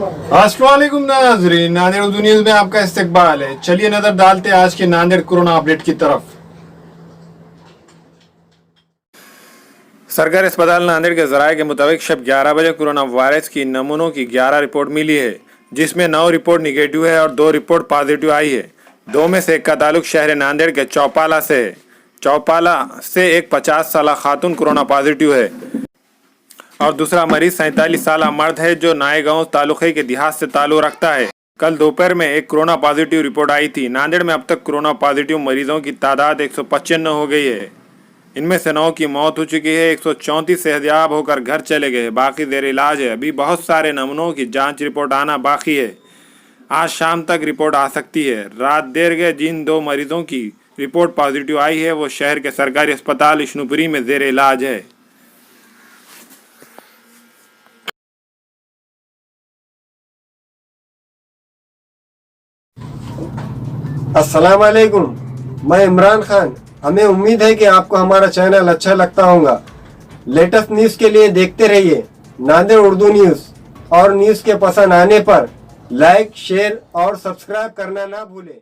अस्सलाम वालेकुम नाज़रीन, नांदेड़ उर्दू न्यूज़ में आपका इस्तकबाल है। चलिए नजर डालते हैं आज के नांदेड़ कोरोना अपडेट की तरफ। सरकारी अस्पताल नांदेड़ के जराये के मुताबिक शब 11 बजे कोरोना वायरस की नमूनों की 11 रिपोर्ट मिली है, जिसमें 9 रिपोर्ट निगेटिव है और 2 रिपोर्ट पॉजिटिव आई है। 2 में से एक का ताल्लुक शहर नांदेड़ के चौपाला से है। चौपाला से एक 50 साल खातून कोरोना पॉजिटिव है और दूसरा मरीज 47 साल मर्द है जो नायगांव तालुके के देहात से ताल्लुक रखता है। कल दोपहर में एक कोरोना पॉजिटिव रिपोर्ट आई थी। नांदेड़ में अब तक कोरोना पॉजिटिव मरीजों की तादाद 195 हो गई है। इनमें से 9 की मौत हो चुकी है। 134 सेहतयाब होकर घर चले गए, बाकी देर इलाज है। अभी बहुत सारे नमूनों की जांच रिपोर्ट आना बाकी है। आज शाम तक रिपोर्ट आ सकती है। रात देर गए जिन 2 मरीजों की रिपोर्ट पॉजिटिव आई है वो शहर के सरकारी अस्पताल इशनुपुरी में जेर इलाज है। अस्सलाम वालेकुम, मैं इमरान खान। हमें उम्मीद है कि आपको हमारा चैनल अच्छा लगता होगा। लेटेस्ट न्यूज़ के लिए देखते रहिए नांदेड़ उर्दू न्यूज़, और न्यूज़ के पसंद आने पर लाइक, शेयर और सब्सक्राइब करना ना भूलें।